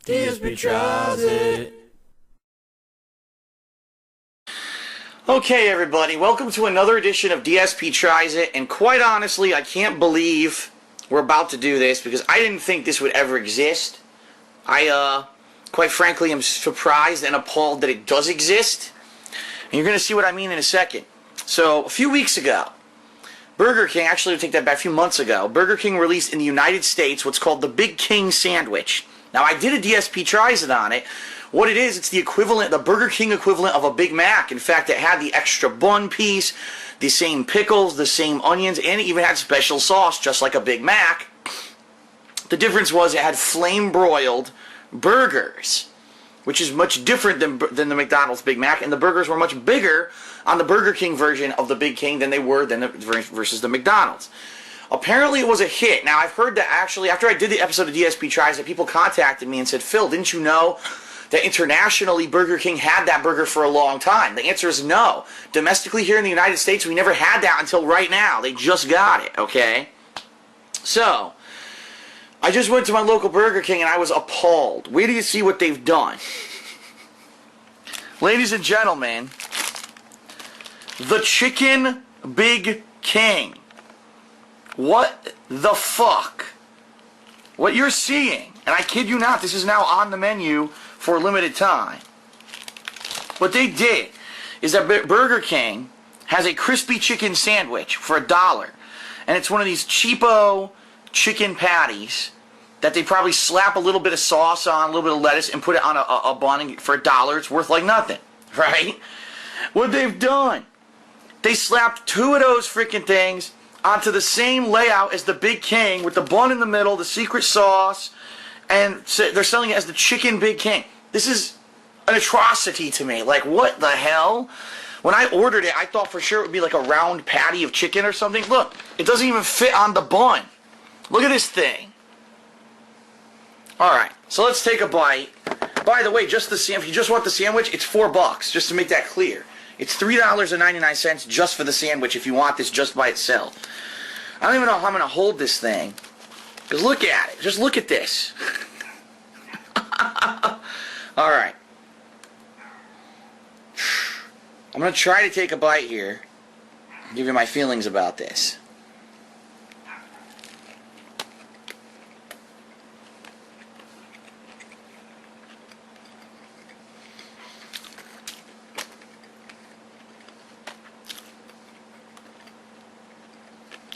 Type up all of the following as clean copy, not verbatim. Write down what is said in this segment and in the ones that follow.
DSP tries it. Okay, everybody, welcome to another edition of DSP Tries It, and quite honestly, I can't believe we're about to do this because I didn't think this would ever exist. I, quite frankly, am surprised and appalled that it does exist, and you're going to see what I mean in a second. So, a few weeks ago, Burger King, actually, I'll take that back, a few months ago, Burger King released in the United States what's called the Big King Sandwich. Now, I did a DSP Tries It on it. What it is, it's the equivalent, the Burger King equivalent of a Big Mac. In fact, it had the extra bun piece, the same pickles, the same onions, and it even had special sauce, just like a Big Mac. The difference was it had flame-broiled burgers, which is much different than the McDonald's Big Mac, and the burgers were much bigger on the Burger King version of the Big King than they were versus the McDonald's. Apparently it was a hit. Now, I've heard that actually, after I did the episode of DSP Tries It, people contacted me and said, Phil, didn't you know that internationally Burger King had that burger for a long time? The answer is no. Domestically here in the United States, we never had that until right now. They just got it, okay? So, I just went to my local Burger King and I was appalled. Wait till you see what they've done. Ladies and gentlemen, the Chicken Big King. What the fuck? What you're seeing, and I kid you not, this is now on the menu for a limited time. What they did is that Burger King has a crispy chicken sandwich for $1. And it's one of these cheapo chicken patties that they probably slap a little bit of sauce on, a little bit of lettuce, and put it on a bun for $1. It's worth like nothing, right? What they've done, they slapped two of those freaking things onto the same layout as the Big King with the bun in the middle, the secret sauce, and they're selling it as the Chicken Big King. This is an atrocity to me. Like, what the hell? When I ordered it, I thought for sure it would be like a round patty of chicken or something. Look, it doesn't even fit on the bun. Look at this thing. Alright, so let's take a bite. By the way, if you just want the sandwich, it's $4, just to make that clear. It's $3.99 just for the sandwich if you want this just by itself. I don't even know how I'm going to hold this thing. Because look at it. Just look at this. Alright. I'm going to try to take a bite here. Give you my feelings about this.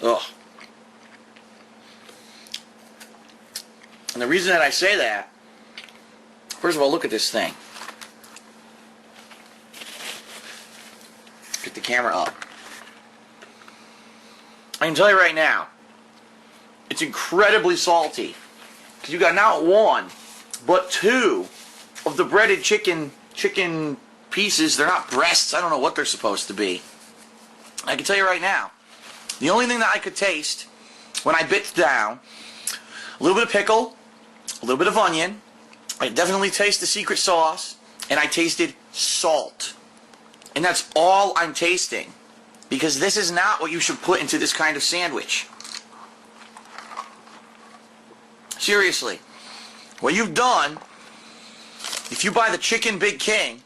Ugh. And the reason that I say that, first of all, look at this thing. Get the camera up. I can tell you right now, it's incredibly salty. Because you got not one, but two of the breaded chicken pieces. They're not breasts. I don't know what they're supposed to be. I can tell you right now, the only thing that I could taste when I bit down, a little bit of pickle, a little bit of onion, I definitely taste the secret sauce, and I tasted salt. And that's all I'm tasting. Because this is not what you should put into this kind of sandwich. Seriously. What you've done, if you buy the Chicken Big King,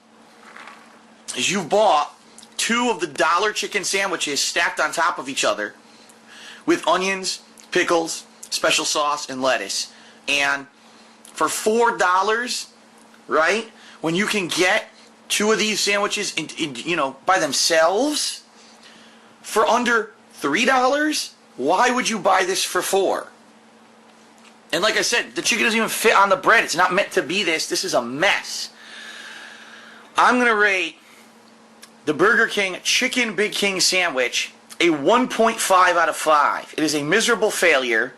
is you've bought two of the $1 chicken sandwiches stacked on top of each other with onions, pickles, special sauce, and lettuce. And for $4, right, when you can get two of these sandwiches by themselves for under $3, why would you buy this for $4? And like I said, the chicken doesn't even fit on the bread. It's not meant to be this. This is a mess. I'm going to rate the Burger King Chicken Big King Sandwich a 1.5 out of 5. It is a miserable failure.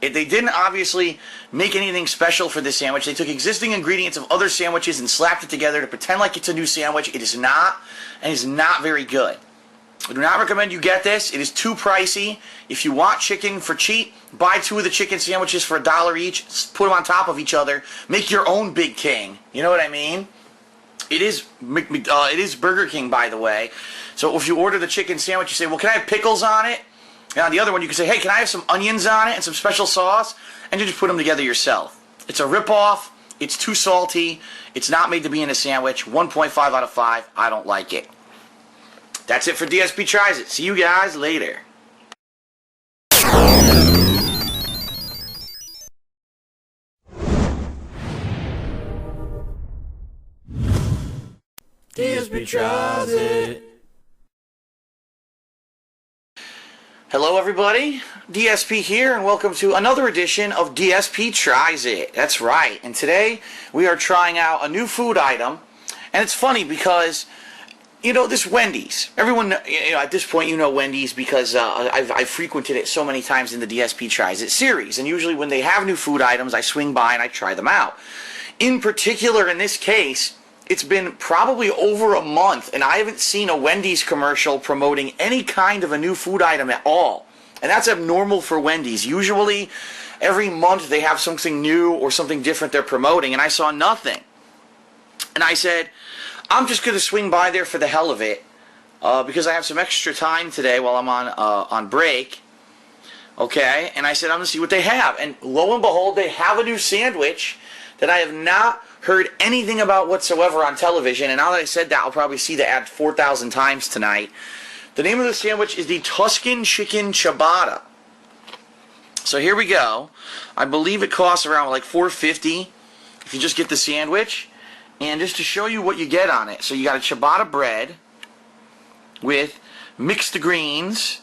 They didn't obviously make anything special for this sandwich. They took existing ingredients of other sandwiches and slapped it together to pretend like it's a new sandwich. It is not, and it's not very good. I do not recommend you get this. It is too pricey. If you want chicken for cheap, buy two of the chicken sandwiches for $1 each, put them on top of each other, make your own Big King. You know what I mean? It is Burger King, by the way. So if you order the chicken sandwich, you say, well, can I have pickles on it? And on the other one, you can say, hey, can I have some onions on it and some special sauce? And you just put them together yourself. It's a ripoff It's too salty. It's not made to be in a sandwich. 1.5 out of 5. I don't like it. That's it for DSP Tries It. See you guys later. DSP Tries It. Hello everybody, DSP here, and welcome to another edition of DSP Tries It. That's right, and today we are trying out a new food item, and it's funny because, you know, this Wendy's. Everyone, you know, at this point, you know Wendy's because I've frequented it so many times in the DSP Tries It series, and usually when they have new food items, I swing by and I try them out. In particular, in this case, it's been probably over a month, and I haven't seen a Wendy's commercial promoting any kind of a new food item at all. And that's abnormal for Wendy's. Usually, every month they have something new or something different they're promoting, and I saw nothing. And I said, I'm just going to swing by there for the hell of it, because I have some extra time today while I'm on break. Okay, and I said, I'm going to see what they have. And lo and behold, they have a new sandwich that I have not heard anything about whatsoever on television, and now that I said that, I'll probably see the ad 4,000 times tonight. The name of the sandwich is the Tuscan Chicken Ciabatta. So here we go. I believe it costs around like $4.50 if you just get the sandwich. And just to show you what you get on it, so you got a ciabatta bread with mixed greens,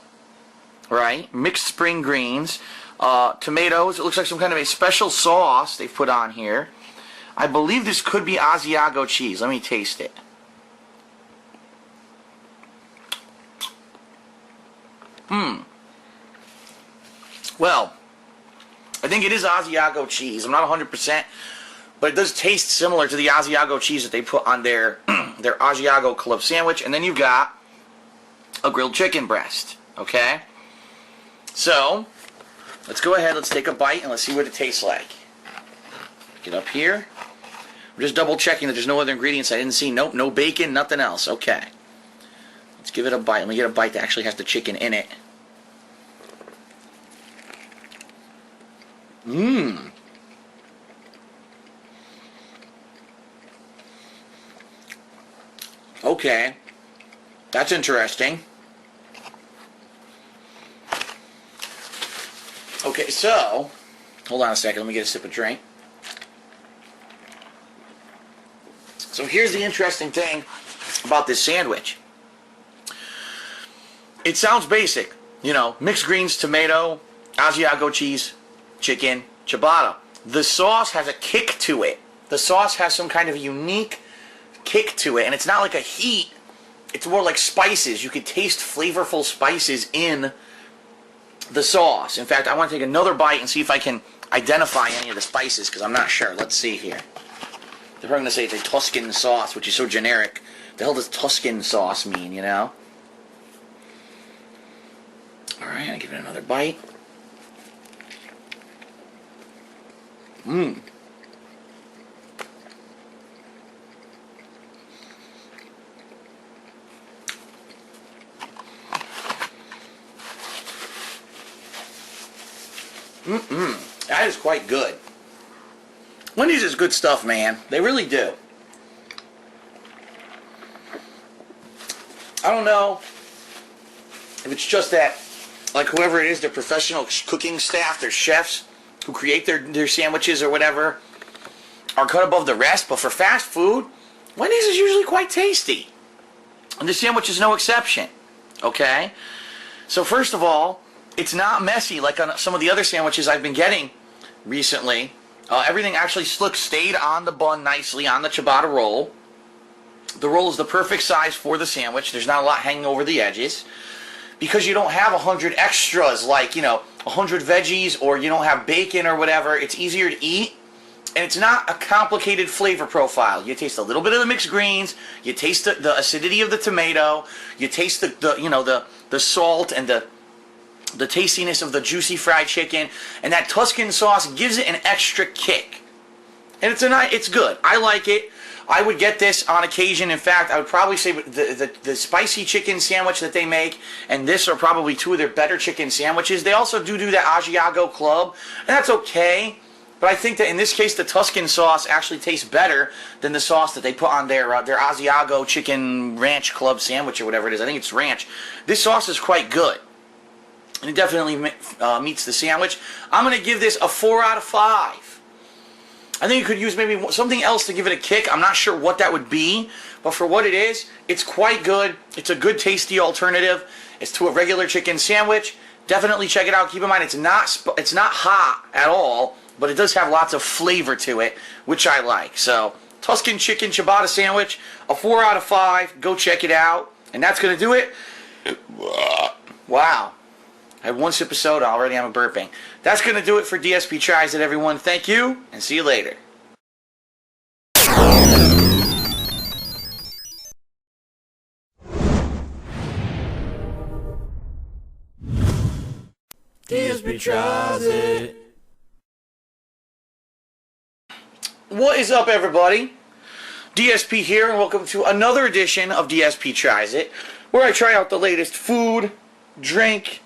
right? Mixed spring greens, tomatoes. It looks like some kind of a special sauce they've put on here. I believe this could be Asiago cheese. Let me taste it. Well, I think it is Asiago cheese. I'm not 100%, but it does taste similar to the Asiago cheese that they put on their their Asiago club sandwich. And then you've got a grilled chicken breast. Okay? So, let's go ahead. Let's take a bite and let's see what it tastes like. Get up here. I'm just double checking that there's no other ingredients I didn't see. Nope, no bacon, nothing else. Okay. Let's give it a bite. Let me get a bite that actually has the chicken in it. Okay. That's interesting. Okay, so, hold on a second. Let me get a sip of drink. So here's the interesting thing about this sandwich. It sounds basic, you know, mixed greens, tomato, Asiago cheese, chicken, ciabatta. The sauce has a kick to it. The sauce has some kind of unique kick to it, and it's not like a heat. It's more like spices. You could taste flavorful spices in the sauce. In fact, I want to take another bite and see if I can identify any of the spices, because I'm not sure. Let's see here. They're probably going to say it's a Tuscan sauce, which is so generic. The hell does Tuscan sauce mean, you know? Alright, I'll give it another bite. That is quite good. Wendy's is good stuff, man. They really do. I don't know if it's just that, like, whoever it is, their professional cooking staff, their chefs who create their sandwiches or whatever, are cut above the rest. But for fast food, Wendy's is usually quite tasty. And this sandwich is no exception. Okay? So first of all, it's not messy like on some of the other sandwiches I've been getting recently. Everything actually stayed on the bun nicely on the ciabatta roll. The roll is the perfect size for the sandwich. There's not a lot hanging over the edges. Because you don't have 100 extras like, you know, 100 veggies, or you don't have bacon or whatever. It's easier to eat. And it's not a complicated flavor profile. You taste a little bit of the mixed greens. You taste the acidity of the tomato. You taste the salt and the tastiness of the juicy fried chicken, and that Tuscan sauce gives it an extra kick. And it's good. I like it. I would get this on occasion. In fact, I would probably say the spicy chicken sandwich that they make and this are probably two of their better chicken sandwiches. They also do that Asiago Club, and that's okay. But I think that in this case, the Tuscan sauce actually tastes better than the sauce that they put on their Asiago Chicken Ranch Club sandwich or whatever it is. I think it's ranch. This sauce is quite good. And it definitely meets the sandwich. I'm going to give this a 4 out of 5. I think you could use maybe something else to give it a kick. I'm not sure what that would be. But for what it is, it's quite good. It's a good, tasty alternative. It's to a regular chicken sandwich. Definitely check it out. Keep in mind, it's not hot at all, but it does have lots of flavor to it, which I like. So, Tuscan Chicken Ciabatta Sandwich, a 4 out of 5. Go check it out. And that's going to do it. Wow. I had one sip of soda already. I'm burping. That's going to do it for DSP Tries It, everyone. Thank you, and see you later. DSP Tries It. What is up, everybody? DSP here, and welcome to another edition of DSP Tries It, where I try out the latest food, drink,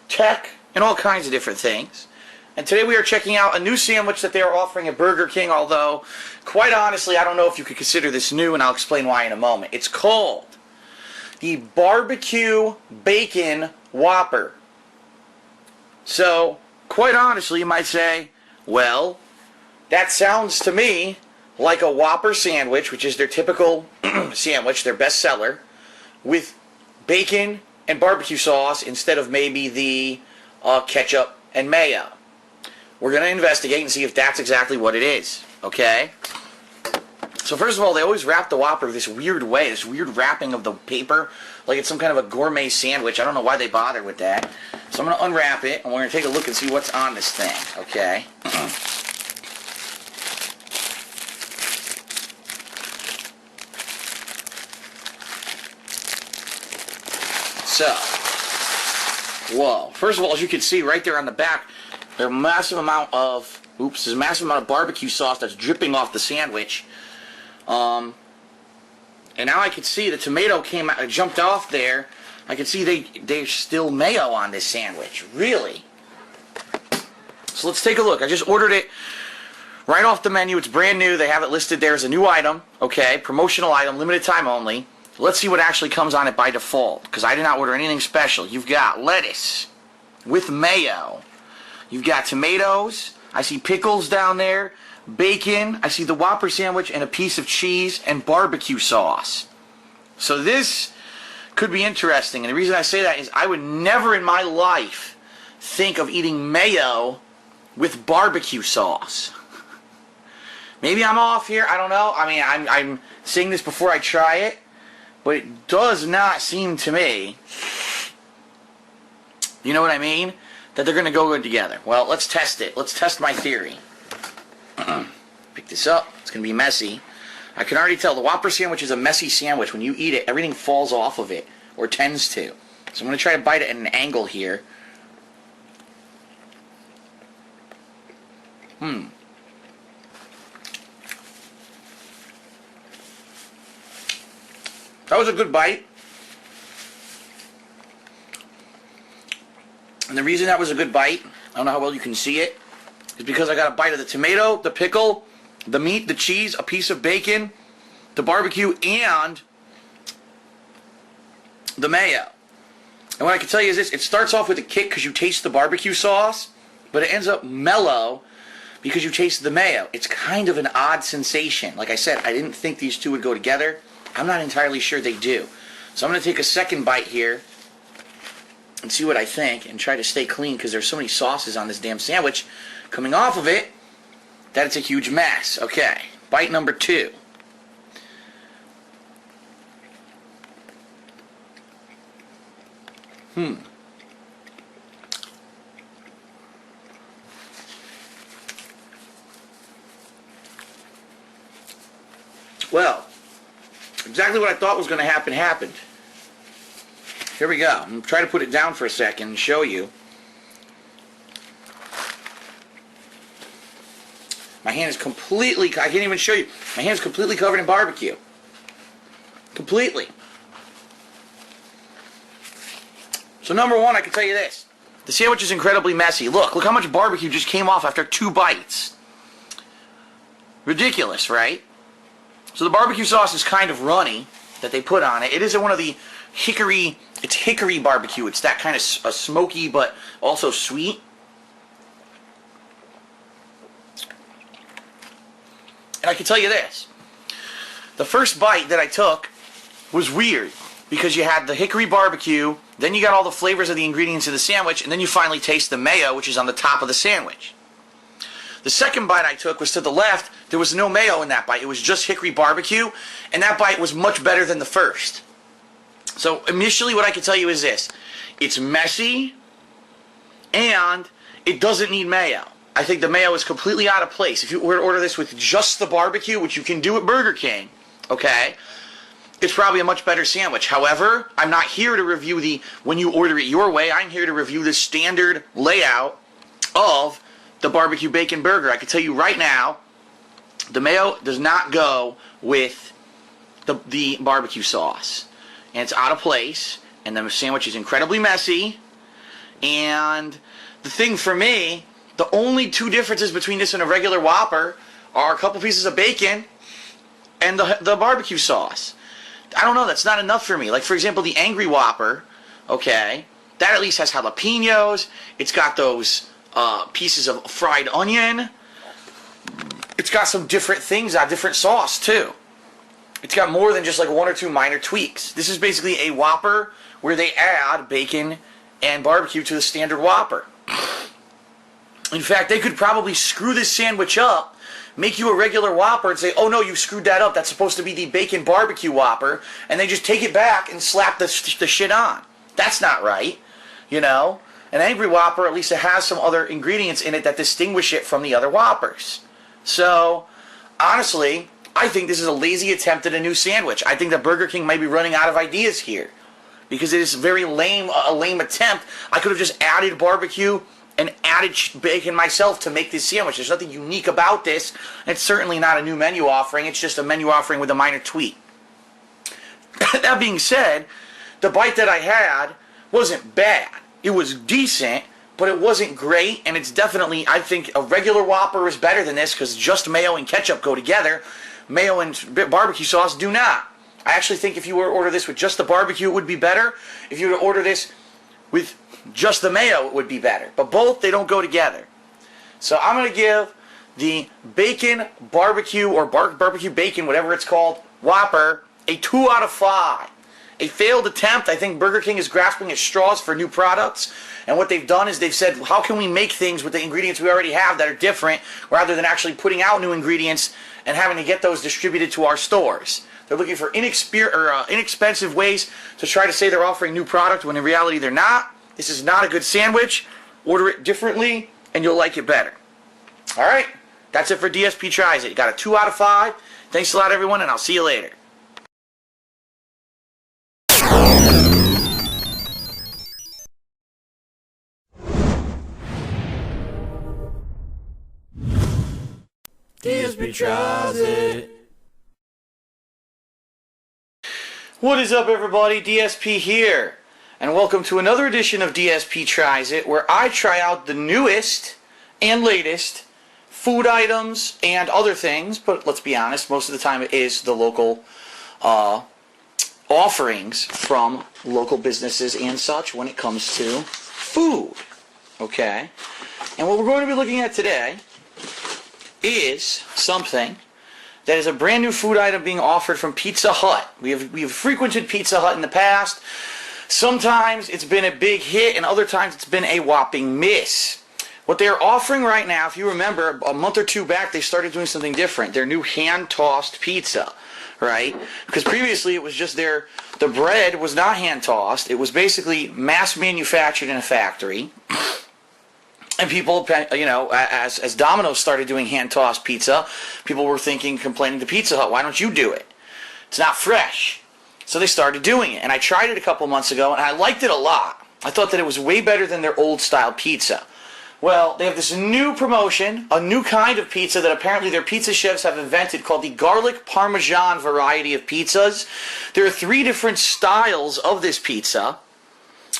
tech, and all kinds of different things. And today we are checking out a new sandwich that they are offering at Burger King, although, quite honestly, I don't know if you could consider this new, and I'll explain why in a moment. It's called the Barbecue Bacon Whopper. So, quite honestly, you might say, well, that sounds to me like a Whopper sandwich, which is their typical sandwich, their best seller, with bacon and barbecue sauce instead of maybe the ketchup and mayo. We're going to investigate and see if that's exactly what it is, okay? So first of all, they always wrap the Whopper this weird way, this weird wrapping of the paper, like it's some kind of a gourmet sandwich. I don't know why they bother with that. So I'm going to unwrap it, and we're going to take a look and see what's on this thing, okay? So, whoa. First of all, as you can see right there on the back, there's a massive amount of, barbecue sauce that's dripping off the sandwich. And now I can see the tomato jumped off there. I can see there's still mayo on this sandwich. Really? So let's take a look. I just ordered it right off the menu. It's brand new. They have it listed there as a new item. Okay, promotional item, limited time only. Let's see what actually comes on it by default, because I did not order anything special. You've got lettuce with mayo. You've got tomatoes. I see pickles down there. Bacon. I see the Whopper sandwich and a piece of cheese and barbecue sauce. So this could be interesting. And the reason I say that is I would never in my life think of eating mayo with barbecue sauce. Maybe I'm off here. I don't know. I mean, I'm saying this before I try it. But it does not seem to me, you know what I mean, that they're going to go good together. Well, let's test it. Let's test my theory. Pick this up. It's going to be messy. I can already tell the Whopper sandwich is a messy sandwich. When you eat it, everything falls off of it, or tends to. So I'm going to try to bite it at an angle here. That was a good bite. And the reason that was a good bite, I don't know how well you can see it, is because I got a bite of the tomato, the pickle, the meat, the cheese, a piece of bacon, the barbecue, and the mayo. And what I can tell you is this, it starts off with a kick because you taste the barbecue sauce, but it ends up mellow because you taste the mayo. It's kind of an odd sensation. Like I said, I didn't think these two would go together. I'm not entirely sure they do. So I'm going to take a second bite here and see what I think and try to stay clean because there's so many sauces on this damn sandwich coming off of it that it's a huge mess. Okay, bite number 2. Well, exactly what I thought was going to happen happened. Here we go. I'm going to try to put it down for a second and show you. My hand is completely, I can't even show you. My hand is completely covered in barbecue. Completely. So number one, I can tell you this. The sandwich is incredibly messy. Look how much barbecue just came off after 2 bites. Ridiculous, right? So the barbecue sauce is kind of runny that they put on it. It isn't one of the hickory, it's hickory barbecue. It's that kind of smoky but also sweet. And I can tell you this. The first bite that I took was weird because you had the hickory barbecue, then you got all the flavors of the ingredients of the sandwich, and then you finally taste the mayo, which is on the top of the sandwich. The second bite I took was to the left. There was no mayo in that bite. It was just hickory barbecue, and that bite was much better than the first. So initially what I can tell you is this. It's messy, and it doesn't need mayo. I think the mayo is completely out of place. If you were to order this with just the barbecue, which you can do at Burger King, okay, it's probably a much better sandwich. However, I'm not here to review when you order it your way. I'm here to review the standard layout of the barbecue bacon burger. I can tell you right now, the mayo does not go with the barbecue sauce. And it's out of place, and the sandwich is incredibly messy. And the thing for me, the only 2 differences between this and a regular Whopper are a couple pieces of bacon and the barbecue sauce. I don't know, that's not enough for me. Like, for example, the Angry Whopper, okay, that at least has jalapenos. It's got those pieces of fried onion. It's got some different things, different sauce, too. It's got more than just like 1 or 2 minor tweaks. This is basically a Whopper where they add bacon and barbecue to the standard Whopper. In fact, they could probably screw this sandwich up, make you a regular Whopper, and say, oh no, you screwed that up. That's supposed to be the bacon barbecue Whopper. And they just take it back and slap the shit on. That's not right, you know? An Angry Whopper, at least it has some other ingredients in it that distinguish it from the other Whoppers. So, honestly, I think this is a lazy attempt at a new sandwich. I think that Burger King might be running out of ideas here. Because it is very lame, a lame attempt. I could have just added barbecue and added bacon myself to make this sandwich. There's nothing unique about this. It's certainly not a new menu offering. It's just a menu offering with a minor tweak. That being said, the bite that I had wasn't bad. It was decent, but it wasn't great, and it's definitely, I think, a regular Whopper is better than this because just mayo and ketchup go together. Mayo and barbecue sauce do not. I actually think if you were to order this with just the barbecue, it would be better. If you were to order this with just the mayo, it would be better. But both, they don't go together. So I'm going to give the bacon barbecue or barbecue bacon, whatever it's called, Whopper, a 2 out of 5. A failed attempt. I think Burger King is grasping at straws for new products. And what they've done is they've said, how can we make things with the ingredients we already have that are different, rather than actually putting out new ingredients and having to get those distributed to our stores. They're looking for inexpensive ways to try to say they're offering new product when in reality they're not. This is not a good sandwich. Order it differently and you'll like it better. Alright, that's it for DSP Tries It. You got a 2 out of 5. Thanks a lot everyone, and I'll see you later. DSP Tries It. What is up everybody, DSP here, and welcome to another edition of DSP Tries It, where I try out the newest and latest food items and other things, but let's be honest, most of the time it is the local offerings from local businesses and such when it comes to food, okay? And what we're going to be looking at today is something that is a brand new food item being offered from Pizza Hut. We have frequented Pizza Hut in the past. Sometimes it's been a big hit, and other times it's been a whopping miss. What they're offering right now, if you remember, a month or 2 back, they started doing something different. Their new hand-tossed pizza, right? Because previously it was just the bread was not hand-tossed. It was basically mass-manufactured in a factory. And people, you know, as Domino's started doing hand-tossed pizza, people were complaining to Pizza Hut, why don't you do it? It's not fresh. So they started doing it. And I tried it a couple months ago, and I liked it a lot. I thought that it was way better than their old-style pizza. Well, they have this new promotion, a new kind of pizza that apparently their pizza chefs have invented called the garlic parmesan variety of pizzas. There are 3 different styles of this pizza.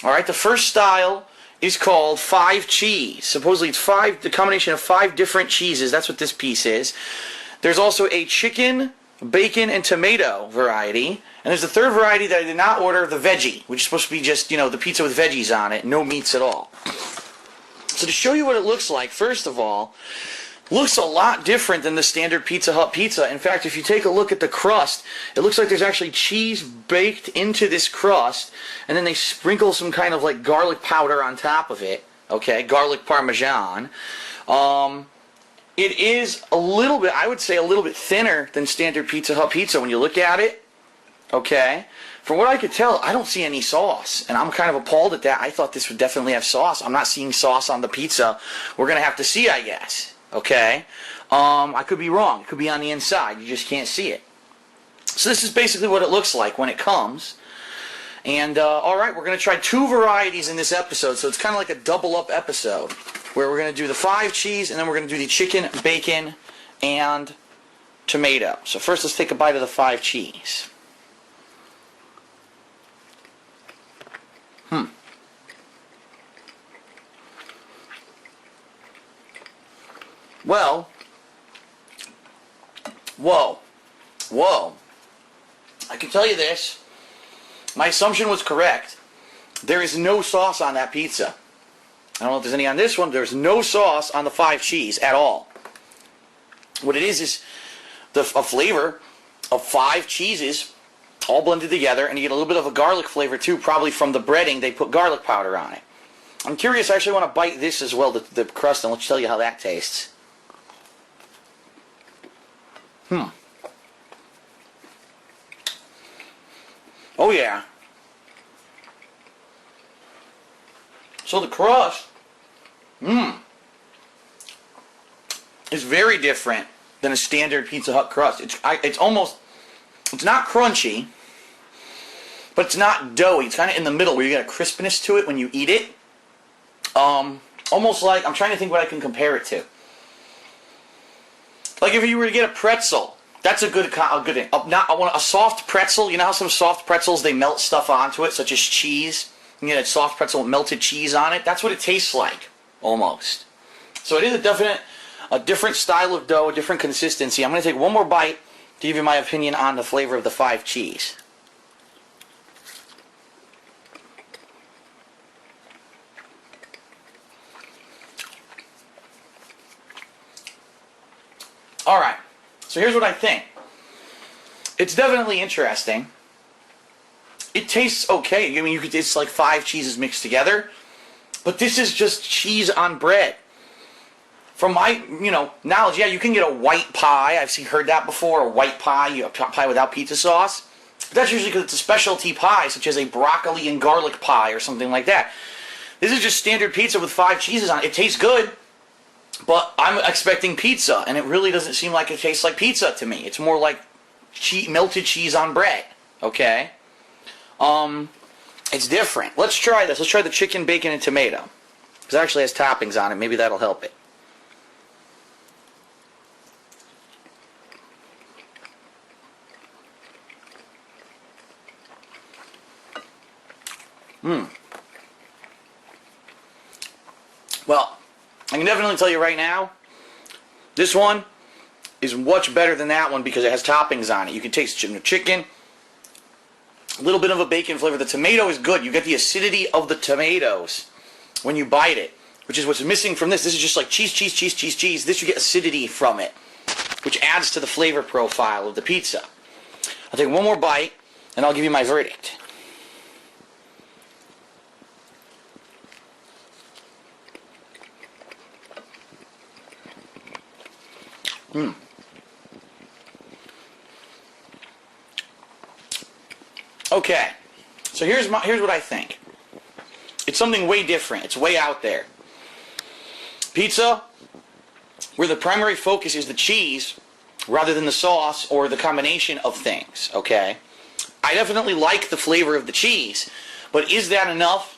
All right, the first style is called 5 cheese. Supposedly it's the combination of 5 different cheeses. That's what this piece is. There's also a chicken, bacon, and tomato variety. And there's a third variety that I did not order, the veggie, which is supposed to be just, the pizza with veggies on it, no meats at all. So to show you what it looks like, first of all, looks a lot different than the standard Pizza Hut pizza. In fact, if you take a look at the crust, it looks like there's actually cheese baked into this crust, and then they sprinkle some kind of like garlic powder on top of it, okay, garlic parmesan. It is a little bit, I would say a little bit thinner than standard Pizza Hut pizza when you look at it, okay. From what I could tell, I don't see any sauce, and I'm kind of appalled at that. I thought this would definitely have sauce. I'm not seeing sauce on the pizza. We're going to have to see, I guess. Okay, I could be wrong. It could be on the inside. You just can't see it. So this is basically what it looks like when it comes. And all right, we're going to try 2 varieties in this episode. So it's kind of like a double-up episode where we're going to do the 5 cheese, and then we're going to do the chicken, bacon, and tomato. So first, let's take a bite of the 5 cheese. Well, whoa. I can tell you this. My assumption was correct. There is no sauce on that pizza. I don't know if there's any on this one. There's no sauce on the 5 cheese at all. What it is a flavor of 5 cheeses all blended together, and you get a little bit of a garlic flavor too, probably from the breading. They put garlic powder on it. I'm curious. I actually want to bite this as well, the crust, and let's tell you how that tastes. Oh yeah. So the crust, is very different than a standard Pizza Hut crust. It's not crunchy, but it's not doughy. It's kind of in the middle where you get a crispness to it when you eat it. Almost like, I'm trying to think what I can compare it to. Like if you were to get a pretzel, that's a good thing. A soft pretzel, you know how some soft pretzels, they melt stuff onto it, such as cheese? You get a soft pretzel with melted cheese on it. That's what it tastes like, almost. So it is a different style of dough, a different consistency. I'm going to take one more bite to give you my opinion on the flavor of the 5 cheese. Alright, so here's what I think. It's definitely interesting. It tastes okay. I mean, it's like 5 cheeses mixed together. But this is just cheese on bread. From my, knowledge, yeah, you can get a white pie. I've heard that before, a white pie, a pie without pizza sauce. But that's usually because it's a specialty pie, such as a broccoli and garlic pie or something like that. This is just standard pizza with 5 cheeses on it. It tastes good. But I'm expecting pizza, and it really doesn't seem like it tastes like pizza to me. It's more like melted cheese on bread, okay? It's different. Let's try this. Let's try the chicken, bacon, and tomato. Because it actually has toppings on it. Maybe that'll help it. Well, I can definitely tell you right now, this one is much better than that one because it has toppings on it. You can taste chicken, a little bit of a bacon flavor. The tomato is good. You get the acidity of the tomatoes when you bite it, which is what's missing from this. This is just like cheese. This you get acidity from it, which adds to the flavor profile of the pizza. I'll take one more bite, and I'll give you my verdict. Okay, so here's what I think. It's something way different. It's way out there. Pizza, where the primary focus is the cheese rather than the sauce or the combination of things, okay? I definitely like the flavor of the cheese, but is that enough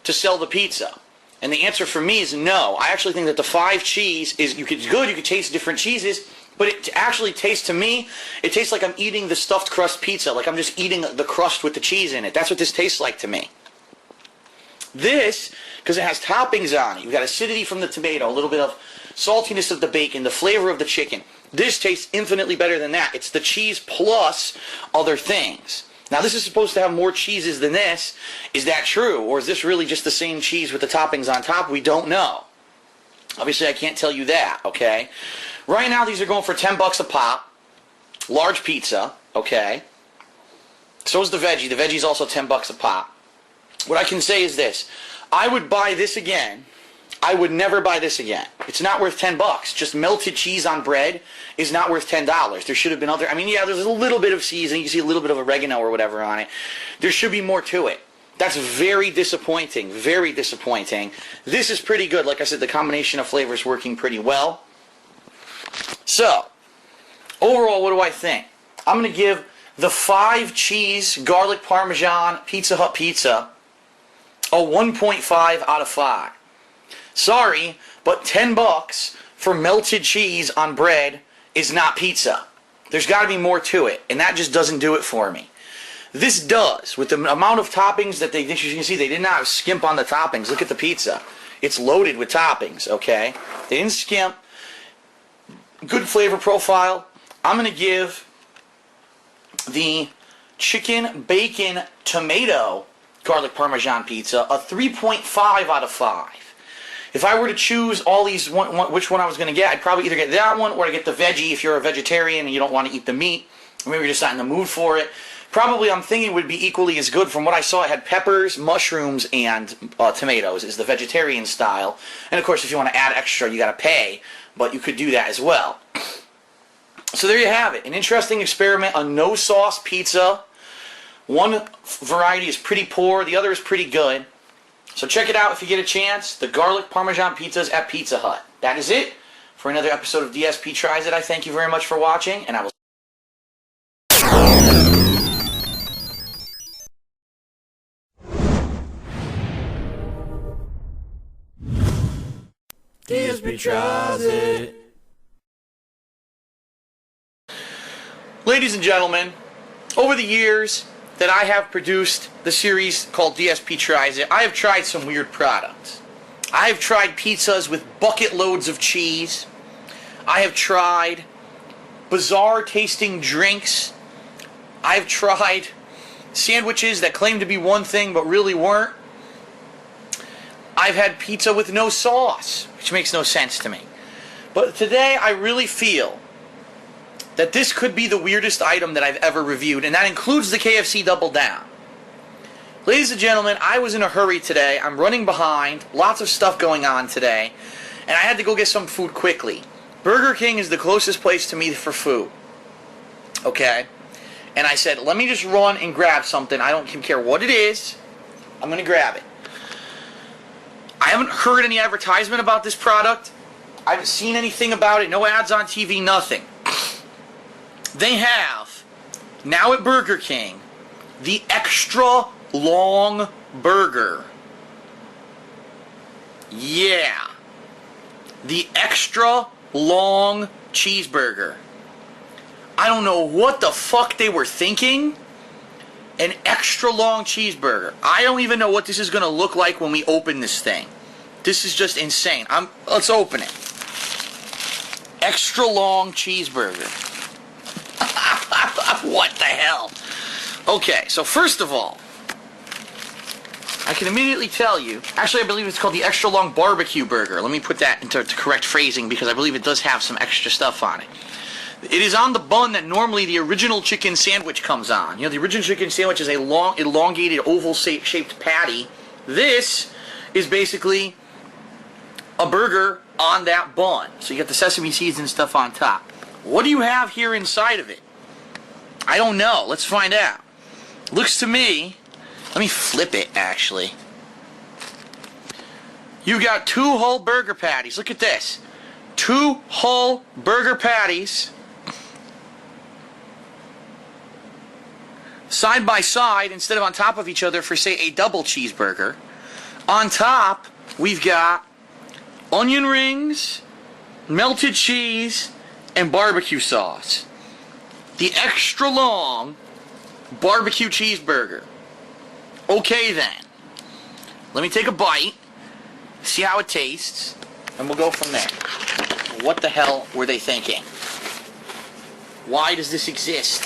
to sell the pizza? And the answer for me is no. I actually think that the 5 cheese is good. You could taste different cheeses, but it actually tastes, to me, it tastes like I'm eating the stuffed crust pizza, like I'm just eating the crust with the cheese in it. That's what this tastes like to me. This, because it has toppings on it, you've got acidity from the tomato, a little bit of saltiness of the bacon, the flavor of the chicken. This tastes infinitely better than that. It's the cheese plus other things. Now, this is supposed to have more cheeses than this. Is that true? Or is this really just the same cheese with the toppings on top? We don't know. Obviously, I can't tell you that, okay? Right now, these are going for $10 a pop. Large pizza, okay? So is the veggie. The veggie's also $10 a pop. What I can say is this. I would buy this again. I would never buy this again. It's not worth $10. Just melted cheese on bread is not worth $10. There should have been other... I mean, yeah, there's a little bit of seasoning. You see a little bit of oregano or whatever on it. There should be more to it. That's very disappointing. Very disappointing. This is pretty good. Like I said, the combination of flavors working pretty well. So, overall, what do I think? I'm going to give the 5-cheese garlic parmesan Pizza Hut pizza a 1.5 out of 5. Sorry, but $10 for melted cheese on bread is not pizza. There's got to be more to it, and that just doesn't do it for me. This does, with the amount of toppings that they, as you can see, they did not skimp on the toppings. Look at the pizza. It's loaded with toppings, okay? They didn't skimp. Good flavor profile. I'm going to give the chicken, bacon, tomato garlic parmesan pizza a 3.5 out of 5. If I were to choose all these, which one I was going to get, I'd probably either get that one or I'd get the veggie if you're a vegetarian and you don't want to eat the meat. Or maybe you're just not in the mood for it. Probably I'm thinking would be equally as good. From what I saw, it had peppers, mushrooms, and tomatoes is the vegetarian style. And of course, if you want to add extra, you got to pay. But you could do that as well. So there you have it. An interesting experiment, a no-sauce pizza. One variety is pretty poor. The other is pretty good. So check it out if you get a chance. The garlic parmesan pizzas at Pizza Hut. That is it for another episode of DSP Tries It. I thank you very much for watching, and I will... DSP Tries It. Ladies and gentlemen, over the years that I have produced the series called DSP Tries It, I have tried some weird products. I have tried pizzas with bucket loads of cheese. I have tried bizarre tasting drinks. I've tried sandwiches that claim to be one thing but really weren't. I've had pizza with no sauce, which makes no sense to me. But today I really feel that this could be the weirdest item that I've ever reviewed, and that includes the KFC Double Down. Ladies and gentlemen, I was in a hurry today. I'm running behind, lots of stuff going on today, and I had to go get some food quickly. Burger King is the closest place to me for food. Okay? And I said, let me just run and grab something. I don't care what it is. I'm going to grab it. I haven't heard any advertisement about this product. I haven't seen anything about it. No ads on TV, nothing. They have, now at Burger King, the extra long burger. Yeah. The extra long cheeseburger. I don't know what the fuck they were thinking. An extra long cheeseburger. I don't even know what this is going to look like when we open this thing. This is just insane. Let's open it. Extra long cheeseburger. What the hell? Okay, so first of all, I can immediately tell you, actually I believe it's called the extra long barbecue burger. Let me put that into correct phrasing because I believe it does have some extra stuff on it. It is on the bun that normally the original chicken sandwich comes on. You know, the original chicken sandwich is a long, elongated, oval-shaped patty. This is basically a burger on that bun. So you got the sesame seeds and stuff on top. What do you have here inside of it? I don't know. Let's find out. Looks to me... Let me flip it, actually. You got 2 whole burger patties. Look at this. 2 whole burger patties. Side by side, instead of on top of each other for, say, a double cheeseburger. On top, we've got onion rings, melted cheese, and barbecue sauce. The extra long barbecue cheeseburger. Okay then. Let me take a bite, see how it tastes, and we'll go from there. What the hell were they thinking? Why does this exist?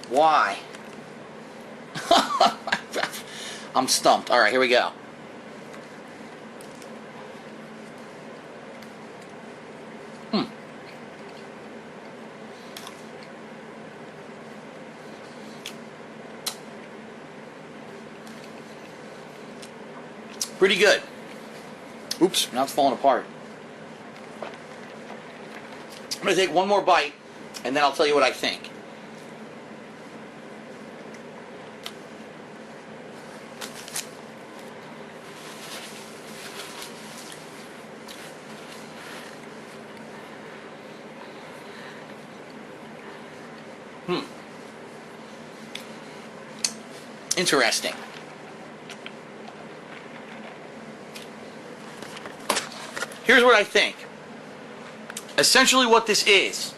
Why? I'm stumped. All right, here we go. Pretty good. Oops, now it's falling apart. I'm going to take one more bite, and then I'll tell you what I think. Interesting. Here's what I think. Essentially what this is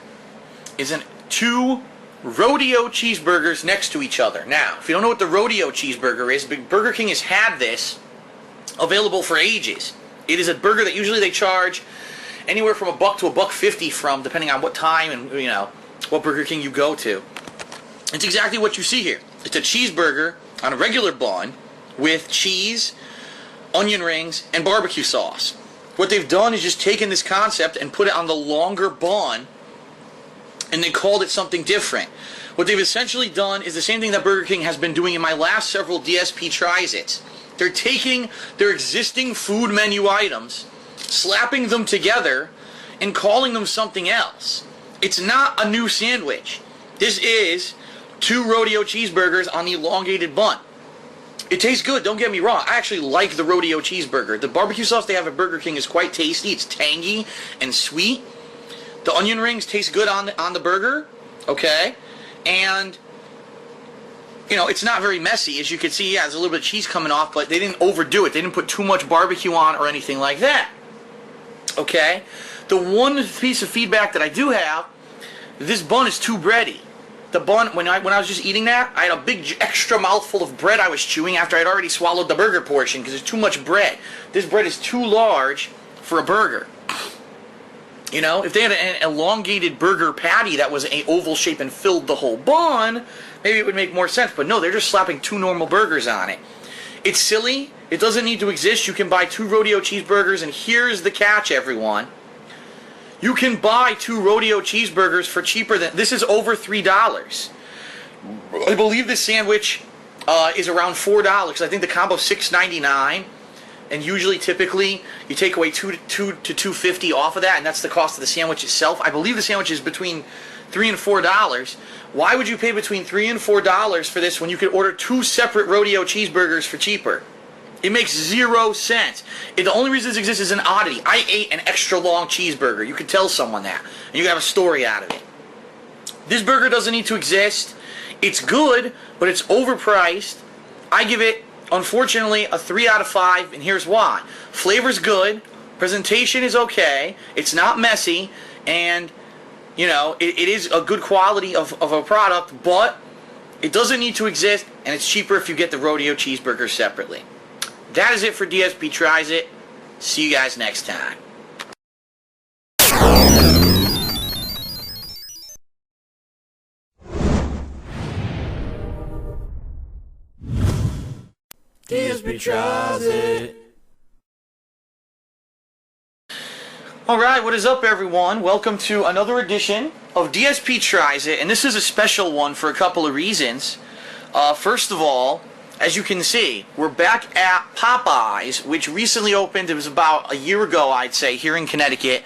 two rodeo cheeseburgers next to each other. Now, if you don't know what the rodeo cheeseburger is, Burger King has had this available for ages. It is a burger that usually they charge anywhere from $1 to $1.50 from, depending on what time and what Burger King you go to. It's exactly what you see here. It's a cheeseburger on a regular bun with cheese, onion rings, and barbecue sauce. What they've done is just taken this concept and put it on the longer bun, and they called it something different. What they've essentially done is the same thing that Burger King has been doing in my last several DSP Tries-Its. They're taking their existing food menu items, slapping them together, and calling them something else. It's not a new sandwich. This is 2 rodeo cheeseburgers on the elongated bun. It tastes good, don't get me wrong. I actually like the rodeo cheeseburger. The barbecue sauce they have at Burger King is quite tasty. It's tangy and sweet. The onion rings taste good on the burger, okay? And, it's not very messy. As you can see, yeah, there's a little bit of cheese coming off, but they didn't overdo it. They didn't put too much barbecue on or anything like that, okay? The one piece of feedback that I do have, this bun is too bready. The bun, when I was just eating that, I had a big extra mouthful of bread I was chewing after I'd already swallowed the burger portion because there's too much bread. This bread is too large for a burger. If they had an elongated burger patty that was an oval shape and filled the whole bun, maybe it would make more sense. But no, they're just slapping 2 normal burgers on it. It's silly. It doesn't need to exist. You can buy 2 rodeo cheeseburgers, and here's the catch, everyone. You can buy 2 rodeo cheeseburgers for cheaper than... This is over $3. I believe this sandwich is around $4. I think the combo is $6.99. And usually, typically, you take away $2 to $2.50 off of that, and that's the cost of the sandwich itself. I believe the sandwich is between $3 and $4. Why would you pay between $3 and $4 for this when you could order 2 separate rodeo cheeseburgers for cheaper? It makes 0 sense. The only reason this exists is an oddity. I ate an extra long cheeseburger. You could tell someone that, and you have a story out of it. This burger doesn't need to exist. It's good, but it's overpriced. I give it, unfortunately, a 3 out of 5, and here's why. Flavor's good. Presentation is okay. It's not messy, and, it is a good quality of a product, but it doesn't need to exist, and it's cheaper if you get the rodeo cheeseburger separately. That is it for DSP Tries It. See you guys next time. DSP Tries It. Alright, what is up, everyone? Welcome to another edition of DSP Tries It, and this is a special one for a couple of reasons. First of all, as you can see, we're back at Popeyes, which recently opened. It was about a year ago, I'd say, here in Connecticut.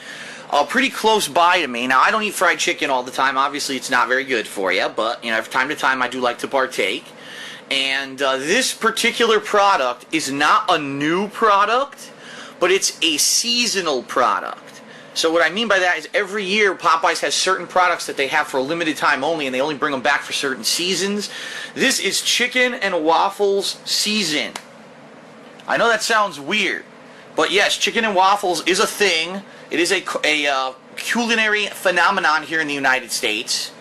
Pretty close by to me. Now, I don't eat fried chicken all the time. Obviously, it's not very good for you, but, from time to time, I do like to partake. And this particular product is not a new product, but it's a seasonal product. So what I mean by that is every year Popeyes has certain products that they have for a limited time only, and they only bring them back for certain seasons. This is chicken and waffles season. I know that sounds weird, but yes, chicken and waffles is a thing. It is a culinary phenomenon here in the United States.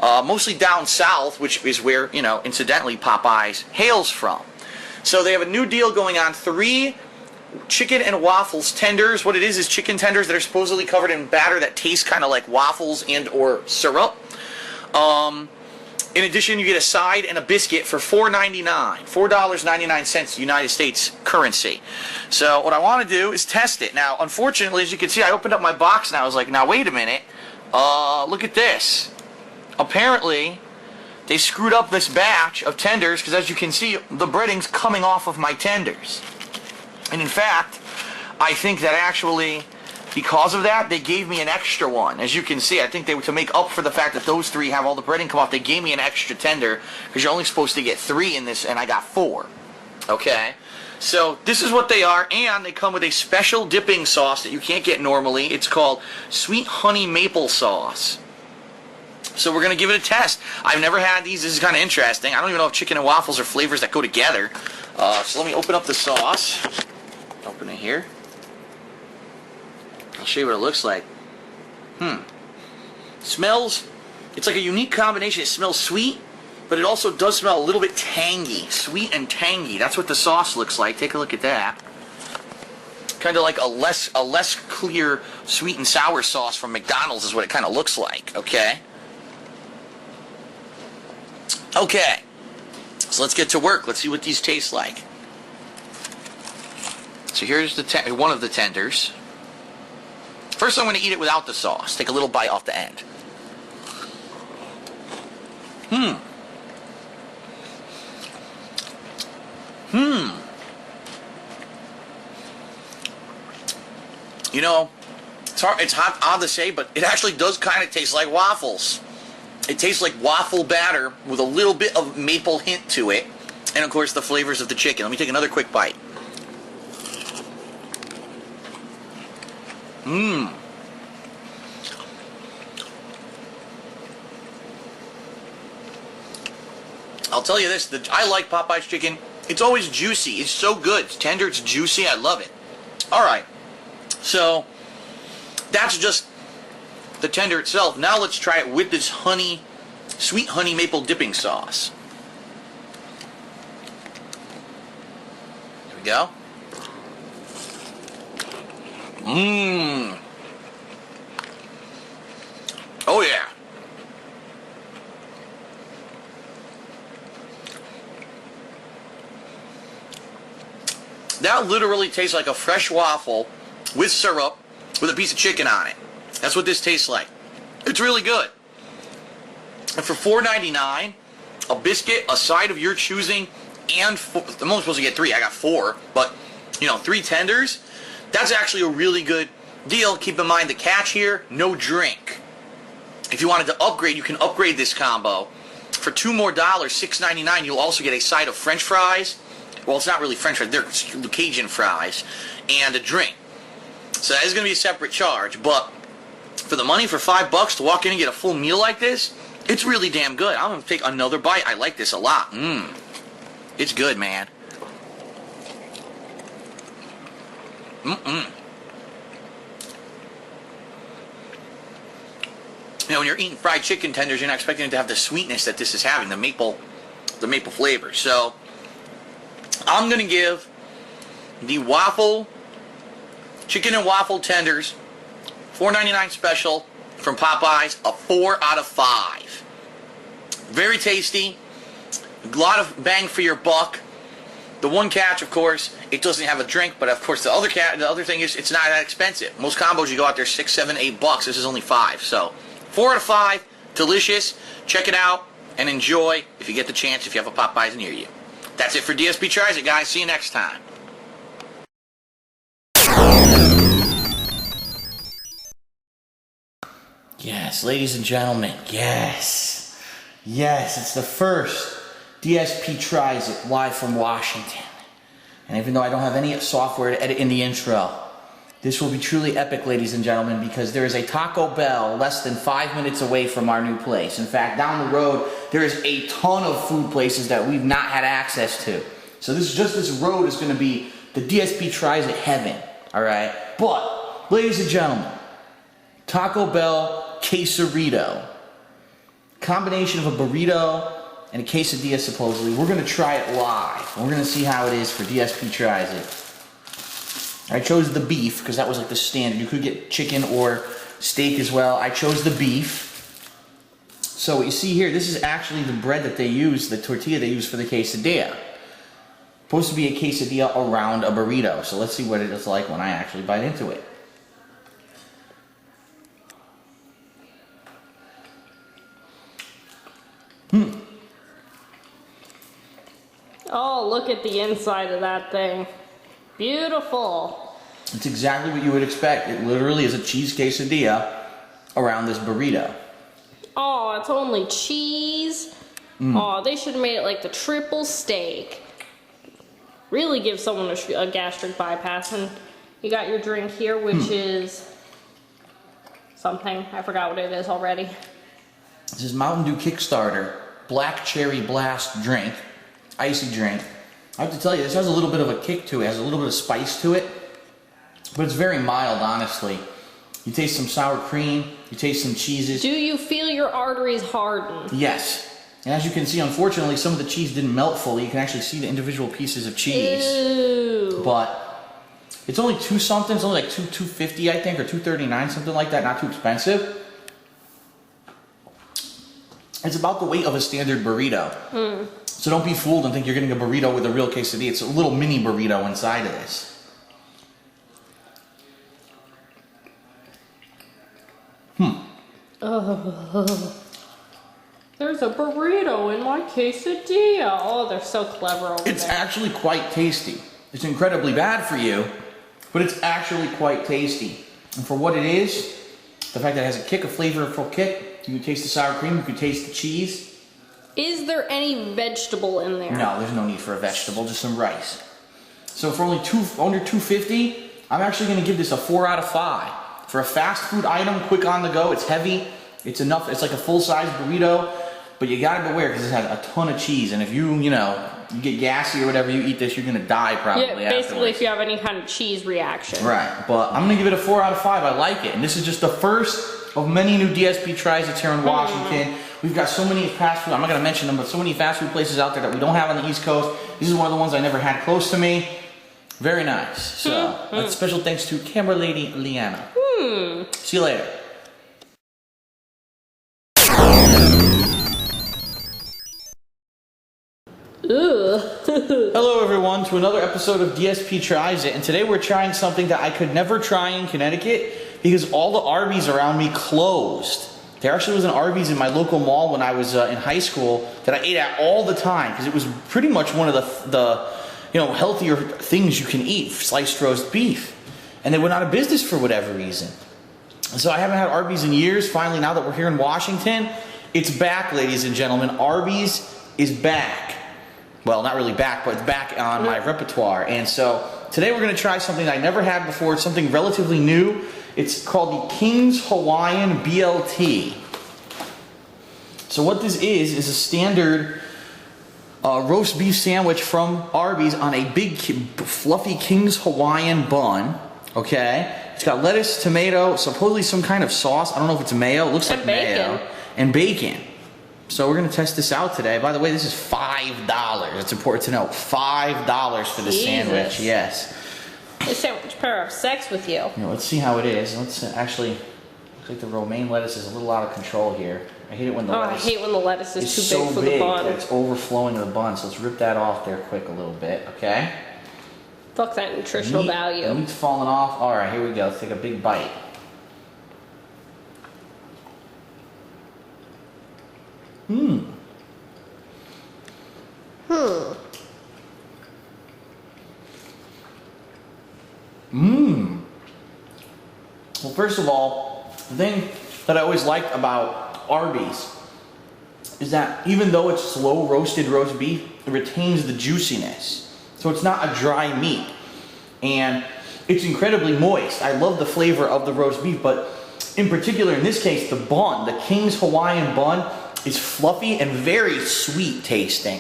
Mostly down south, which is where, incidentally, Popeyes hails from. So they have a new deal going on. 3 chicken and waffles tenders. What it is chicken tenders that are supposedly covered in batter that tastes kind of like waffles and or syrup. In addition, you get a side and a biscuit for $4.99. $4.99 United States currency. So what I want to do is test it. Now, unfortunately, as you can see, I opened up my box and I was like, now wait a minute. Look at this. Apparently, they screwed up this batch of tenders because as you can see, the breading's coming off of my tenders. And in fact, I think that actually, because of that, they gave me an extra one. As you can see, I think they were to make up for the fact that those 3 have all the breading come off, they gave me an extra tender because you're only supposed to get 3 in this, and I got 4. Okay? So this is what they are, and they come with a special dipping sauce that you can't get normally. It's called Sweet Honey Maple Sauce. So we're going to give it a test. I've never had these. This is kind of interesting. I don't even know if chicken and waffles are flavors that go together. So let me open up the sauce. Open it here. I'll show you what it looks like. Smells, it's like a unique combination. It smells sweet, but it also does smell a little bit tangy. Sweet and tangy. That's what the sauce looks like. Take a look at that. Kind of like a less clear sweet and sour sauce from McDonald's is what it kind of looks like. Okay? Okay. So let's get to work. Let's see what these taste like. So here's the one of the tenders. First, I'm going to eat it without the sauce. Take a little bite off the end. You know, it's odd to say, but it actually does kind of taste like waffles. It tastes like waffle batter with a little bit of maple hint to it. And, of course, the flavors of the chicken. Let me take another quick bite. I'll tell you this, I like Popeye's chicken. It's always juicy. It's so good. It's tender, it's juicy. I love it. All right. So, that's just the tender itself. Now let's try it with this sweet honey maple dipping sauce. There we go. Oh yeah. That literally tastes like a fresh waffle with syrup with a piece of chicken on it. That's what this tastes like. It's really good. And for $4.99, a biscuit, a side of your choosing, and I'm only supposed to get 3. I got 4, but 3 tenders. That's actually a really good deal. Keep in mind the catch here: no drink. If you wanted to upgrade, you can upgrade this combo for $2 more, $6.99. You'll also get a side of French fries. Well, it's not really French fries; they're Cajun fries, and a drink. So that is going to be a separate charge. But for the money, for $5 to walk in and get a full meal like this, it's really damn good. I'm going to take another bite. I like this a lot. It's good, man. When you're eating fried chicken tenders, you're not expecting it to have the sweetness that this is having, the maple flavor. So I'm going to give the chicken and waffle tenders, $4.99 special from Popeyes, a 4 out of 5. Very tasty, a lot of bang for your buck. The one catch, of course, it doesn't have a drink, but of course the other thing is it's not that expensive. Most combos you go out there $6, $7, $8. This is only 5. So 4 out of 5, delicious. Check it out and enjoy if you get the chance, if you have a Popeyes near you. That's it for DSP Tries It, guys. See you next time. Yes, ladies and gentlemen, yes, it's the first DSP Tries It live from Washington. And even though I don't have any software to edit in the intro, this will be truly epic, ladies and gentlemen, because there is a Taco Bell less than 5 minutes away from our new place. In fact, down the road, there is a ton of food places that we've not had access to. So this road is going to be the DSP Tries It heaven, all right? But, ladies and gentlemen, Taco Bell Quesarito. Combination of a burrito and a quesadilla supposedly. We're gonna try it live. We're gonna see how it is for DSP Tries It. I chose the beef because that was like the standard. You could get chicken or steak as well. I chose the beef. So what you see here, this is actually the bread that they use, the tortilla they use for the quesadilla. Supposed to be a quesadilla around a burrito. So let's see what it is like when I actually bite into it. Oh, look at the inside of that thing. Beautiful. It's exactly what you would expect. It literally is a cheese quesadilla around this burrito. Oh, it's only cheese. Oh, they should have made it like the triple steak. Really give someone a gastric bypass. And you got your drink here, which is something. I forgot what it is already. This is Mountain Dew Kickstarter Black Cherry Blast drink. Icy drink. I have to tell you, this has a little bit of a kick to it. It has a little bit of spice to it. But it's very mild, honestly. You taste some sour cream. You taste some cheeses. Do you feel your arteries harden? Yes. And as you can see, unfortunately, some of the cheese didn't melt fully. You can actually see the individual pieces of cheese. Ew. But it's only two something. It's only like $2.50, I think, or $2.39, something like that. Not too expensive. It's about the weight of a standard burrito. So don't be fooled and think you're getting a burrito with a real quesadilla. It's a little mini burrito inside of this. There's a burrito in my quesadilla. Oh, they're so clever over there. It's actually quite tasty. It's incredibly bad for you, but it's actually quite tasty. And for what it is, the fact that it has a kick, a flavorful kick, you can taste the sour cream, you can taste the cheese. Is there any vegetable in there? No, there's no need for a vegetable, just some rice. So for only under $2.50, I'm actually going to give this a 4 out of 5. For a fast food item, quick on the go, it's heavy, it's enough, it's like a full-size burrito, but you gotta beware because it has a ton of cheese, and if you get gassy or whatever, you eat this, you're gonna die probably Yeah, basically afterwards. if you have any kind of cheese reaction. Right, but I'm gonna give it a 4 out of 5. I like it, and this is just the first of many new DSP Tries It here in Washington. We've got so many fast food, I'm not gonna mention them, but so many fast food places out there that we don't have on the East Coast. This is one of the ones I never had close to me. Very nice. So, special thanks to camera lady Leanna. See you later. Hello everyone to another episode of DSP Tries It, and today we're trying something that I could never try in Connecticut because all the Arby's around me closed. There actually was an Arby's in my local mall when I was in high school that I ate at all the time because it was pretty much one of the healthier things you can eat, sliced roast beef. And they went out of business for whatever reason. So I haven't had Arby's in years. Finally, now that we're here in Washington, it's back, ladies and gentlemen. Arby's is back. Well, not really back, but it's back on my repertoire. And so today we're going to try something I never had before. It's something relatively new. It's called the King's Hawaiian BLT. So what this is a standard roast beef sandwich from Arby's on a big, fluffy King's Hawaiian bun. Okay? It's got lettuce, tomato, supposedly some kind of sauce. I don't know if it's mayo. It looks like mayo. And bacon. So we're going to test this out today. By the way, this is $5. It's important to know. $5 for the sandwich. Yes. This sandwich pair of sex with you. Let's see how it is. Let's actually, looks like the romaine lettuce is a little out of control here. I hate it when the lettuce I hate when the lettuce is too big so for the bun. It's overflowing the bun, so let's rip that off there quick a little bit, okay? Fuck that nutritional value. The meat's falling off. All right, here we go. Let's take a big bite. Well, first of all, the thing that I always liked about Arby's is that even though it's slow roasted roast beef, it retains the juiciness. So it's not a dry meat. And it's incredibly moist. I love the flavor of the roast beef, but in particular, in this case, the bun, the King's Hawaiian bun, is fluffy and very sweet tasting.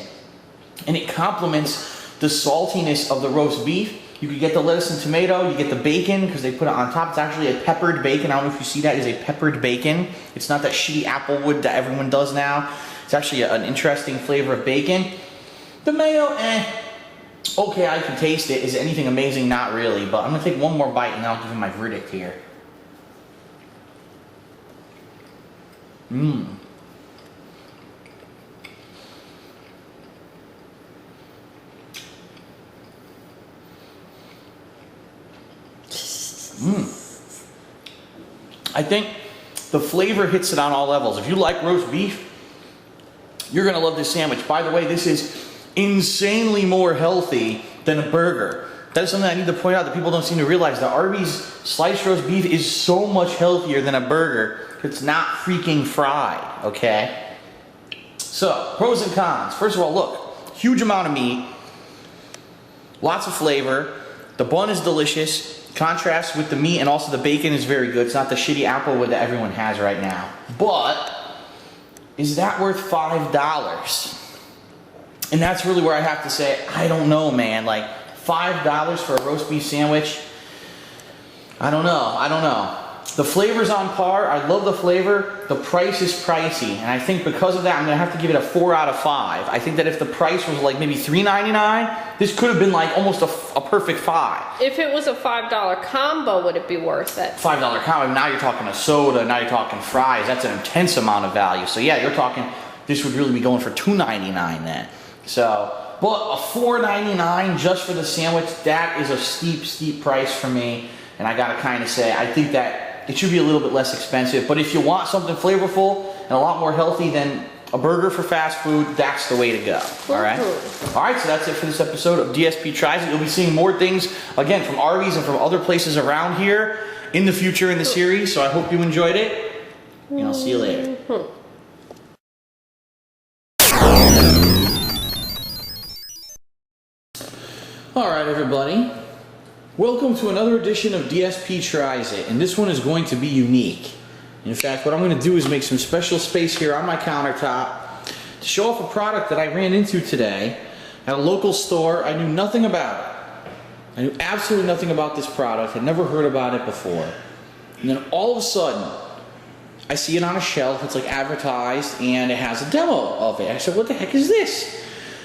And it complements the saltiness of the roast beef You could get the lettuce and tomato, you get the bacon, because they put it on top. It's actually a peppered bacon. I don't know if you see that. It's a peppered bacon. It's not that shitty applewood that everyone does now. It's actually an interesting flavor of bacon. The mayo, okay, I can taste it. Is it anything amazing? Not really, but I'm gonna take one more bite and then I'll give you my verdict here. Mmm. I think the flavor hits it on all levels. If you like roast beef, you're gonna love this sandwich. By the way, this is insanely more healthy than a burger. That is something I need to point out that people don't seem to realize. The Arby's sliced roast beef is so much healthier than a burger. It's not freaking fried, okay? So, pros and cons. First of all, look, huge amount of meat, lots of flavor. The bun is delicious. Contrast with the meat, and also the bacon is very good. It's not the shitty applewood that everyone has right now. But is that worth $5? And that's really where I have to say, I don't know, man. Like, $5 for a roast beef sandwich? I don't know. The flavor's on par. I love the flavor. The price is pricey. And I think because of that, I'm going to have to give it a 4 out of 5. I think that if the price was like maybe $3.99, this could have been like almost a perfect 5. If it was a $5 combo, would it be worth it? $5 combo. Now you're talking a soda. Now you're talking fries. That's an intense amount of value. So yeah, you're talking, this would really be going for $2.99 then. So, but a $4.99 just for the sandwich, that is a steep price for me. And I got to kind of say, I think that it should be a little bit less expensive, but if you want something flavorful and a lot more healthy than a burger for fast food, that's the way to go. All right? All right, so that's it for this episode of DSP Tries It. You'll be seeing more things, again, from Arby's and from other places around here in the future in the series, so I hope you enjoyed it, and I'll see you later. All right, everybody. Welcome to another edition of DSP Tries It, and this one is going to be unique. In fact, what I'm going to do is make some special space here on my countertop to show off a product that I ran into today at a local store. I knew nothing about it. I knew absolutely nothing about this product. I'd never heard about it before. And then all of a sudden, I see it on a shelf. It's like advertised, and it has a demo of it. I said, what the heck is this?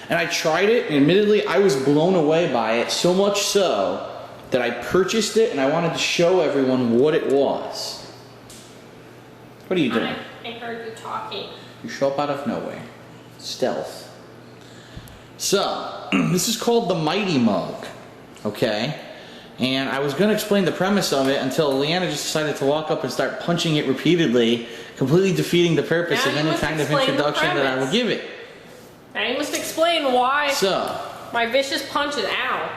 And I tried it, and admittedly, I was blown away by it, so much so that I purchased it and I wanted to show everyone what it was. What are you doing? I heard you talking. You show up out of nowhere. Stealth. So, this is called the Mighty Mug, okay? And I was going to explain the premise of it until Leanna just decided to walk up and start punching it repeatedly, completely defeating the purpose of any kind of introduction that I will give it. Now you must explain why my vicious punch is out.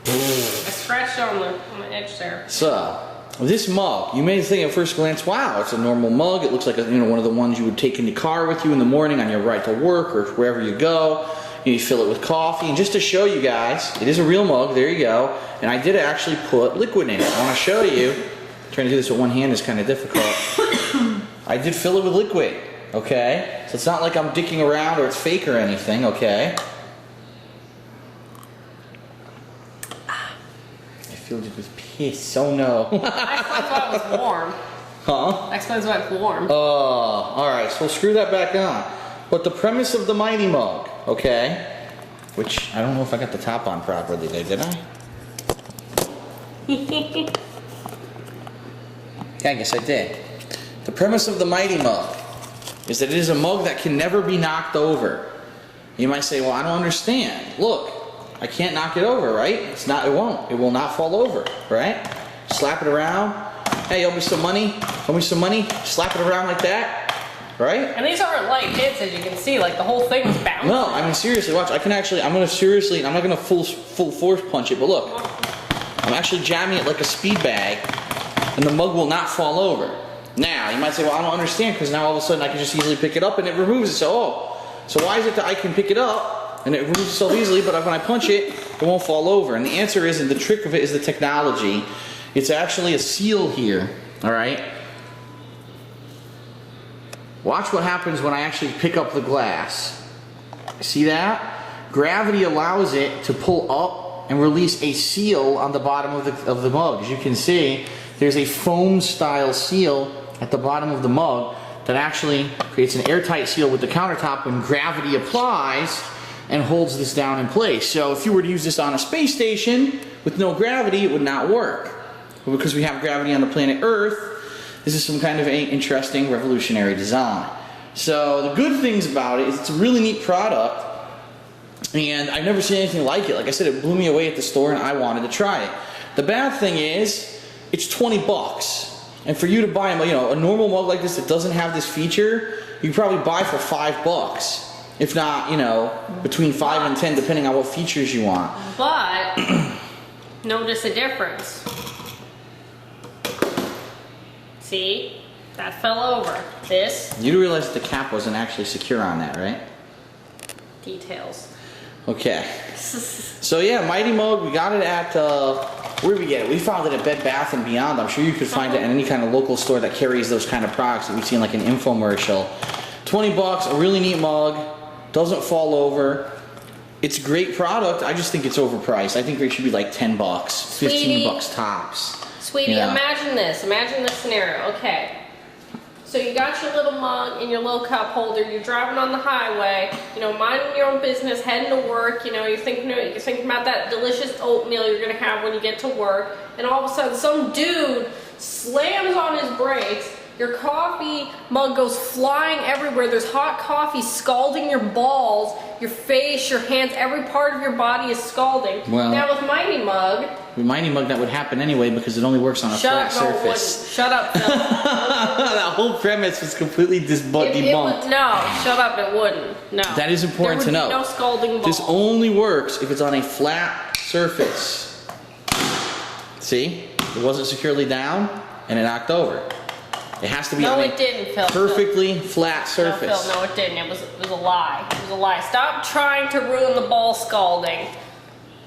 I scratched on the edge there. So, this mug, you may think at first glance, wow, it's a normal mug. It looks like one of the ones you would take in the car with you in the morning on your ride to work or wherever you go. You fill it with coffee. And just to show you guys, it is a real mug. There you go. And I did actually put liquid in it. I want to show you. Trying to do this with one hand is kind of difficult. I did fill it with liquid. Okay? So it's not like I'm dicking around or it's fake or anything. Okay? Filled it with piss. Oh no. That explains why it was warm. Huh? That explains why it's warm. Oh, alright, so we'll screw that back on. But the premise of the Mighty Mug, okay? Which, I don't know if I got the top on properly there, did I? Yeah, I guess I did. The premise of the Mighty Mug is that it is a mug that can never be knocked over. You might say, well, I don't understand. Look. I can't knock it over, right? It won't. It will not fall over, right? Slap it around. Hey, owe me some money. Owe me some money. Slap it around like that, right? And these aren't light hits, as you can see. Like the whole thing is bouncing. No, I mean seriously. Watch. I'm not gonna full force punch it, but look, I'm actually jamming it like a speed bag, and the mug will not fall over. Now you might say, well, I don't understand, because now all of a sudden I can just easily pick it up and it removes it. So why is it that I can pick it up and it removes itself easily, but when I punch it, it won't fall over? And the answer is, and the trick of it is the technology. It's actually a seal here, all right? Watch what happens when I actually pick up the glass. See that? Gravity allows it to pull up and release a seal on the bottom of the mug. As you can see, there's a foam style seal at the bottom of the mug that actually creates an airtight seal with the countertop when gravity applies and holds this down in place. So if you were to use this on a space station with no gravity, it would not work. But because we have gravity on the planet Earth, this is some kind of an interesting revolutionary design. So the good things about it is it's a really neat product, and I've never seen anything like it. Like I said, it blew me away at the store and I wanted to try it. The bad thing is, it's 20 bucks. And for you to buy a normal mug like this that doesn't have this feature, you can probably buy for $5. If not, between 5 and 10, depending on what features you want. But notice a difference. See? That fell over. This. You do realize that the cap wasn't actually secure on that, right? Details. Okay. So yeah, Mighty Mug, we got it at, where did we get it? We found it at Bed Bath & Beyond. I'm sure you could find it at any kind of local store that carries those kind of products that we've seen like an infomercial. 20 bucks, a really neat mug. Doesn't fall over. It's a great product. I just think it's overpriced. I think it should be like 10 bucks, 15 bucks tops. Sweetie, imagine this. Imagine this scenario. Okay. So you got your little mug and your little cup holder. You're driving on the highway, minding your own business, heading to work. You're thinking about that delicious oatmeal you're gonna have when you get to work, and all of a sudden, some dude slams on his brakes. Your coffee mug goes flying everywhere. There's hot coffee scalding your balls, your face, your hands, every part of your body is scalding. Well, now with Mighty Mug, that would happen anyway because it only works on a flat surface. Shut up, Phil. That whole premise was completely debunked. No, shut up, it wouldn't. No. That is important to know. There would be no scalding balls. This only works if it's on a flat surface. See? It wasn't securely down and it knocked over. It has to be on a perfectly flat surface. No, it didn't. It was a lie. It was a lie. Stop trying to ruin the ball scalding.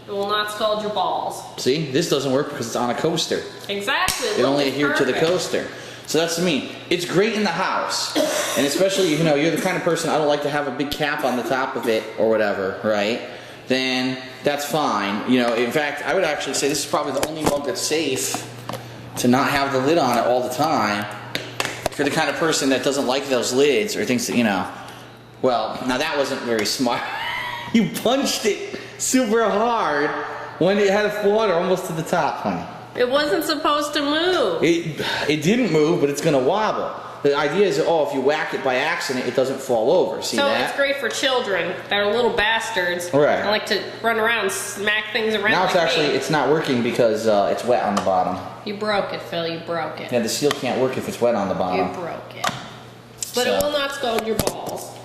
It will not scald your balls. See, this doesn't work because it's on a coaster. Exactly. It only adhered to the coaster. So that's me. It's great in the house, and especially you're the kind of person I don't like to have a big cap on the top of it or whatever, right? Then that's fine. In fact, I would actually say this is probably the only mug that's safe to not have the lid on it all the time. If you're the kind of person that doesn't like those lids or thinks that, well, now that wasn't very smart. You punched it super hard when it had water almost to the top, honey. It wasn't supposed to move. It didn't move, but it's going to wobble. The idea is, if you whack it by accident, it doesn't fall over. See that? So it's great for children that are little bastards. Right. I like to run around and smack things around. Now it's not working because it's wet on the bottom. You broke it, Phil. You broke it. Yeah, the seal can't work if it's wet on the bottom. You broke it. But it will not scald your balls.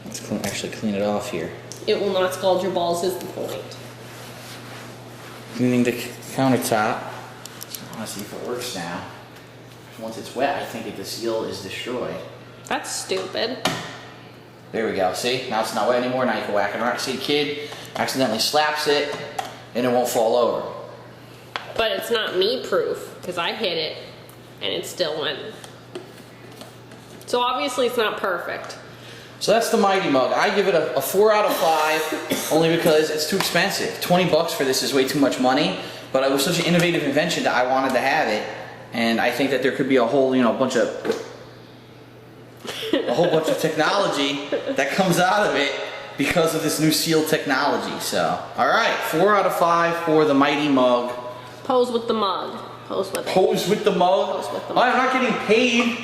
Let's actually clean it off here. It will not scald your balls is the point. Cleaning the countertop. I want to see if it works now. Once it's wet, I think the seal is destroyed. That's stupid. There we go. See? Now it's not wet anymore. Now you can whack it around. See, the kid accidentally slaps it, and it won't fall over. But it's not me-proof, because I hit it, and it still went. So obviously it's not perfect. So that's the Mighty Mug. I give it a 4 out of 5, only because it's too expensive. 20 bucks for this is way too much money, but it was such an innovative invention that I wanted to have it. And I think that there could be a whole, bunch of technology that comes out of it because of this new seal technology. So, all right, 4 out of 5 for the Mighty Mug. Pose with the mug. Pose with it. Pose with the mug. Pose with the mug. I'm not getting paid.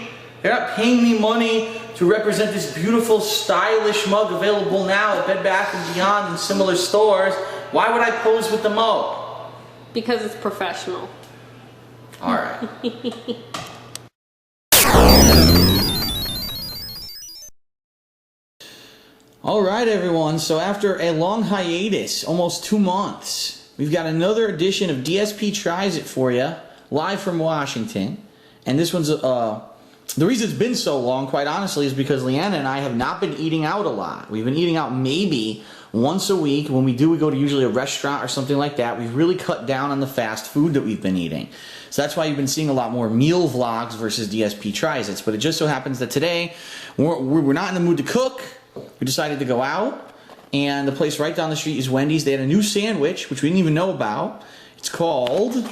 They're not paying me money to represent this beautiful, stylish mug available now at Bed Bath & Beyond and similar stores. Why would I pose with the mug? Because it's professional. All right. All right, everyone. So after a long hiatus, almost 2 months, we've got another edition of DSP Tries It for you, live from Washington. And this one's, the reason it's been so long, quite honestly, is because Leanna and I have not been eating out a lot. We've been eating out maybe once a week. When we do, we go to usually a restaurant or something like that. We've really cut down on the fast food that we've been eating. So that's why you've been seeing a lot more meal vlogs versus DSP Tries It. But it just so happens that today, we're not in the mood to cook. We decided to go out. And the place right down the street is Wendy's. They had a new sandwich, which we didn't even know about. It's called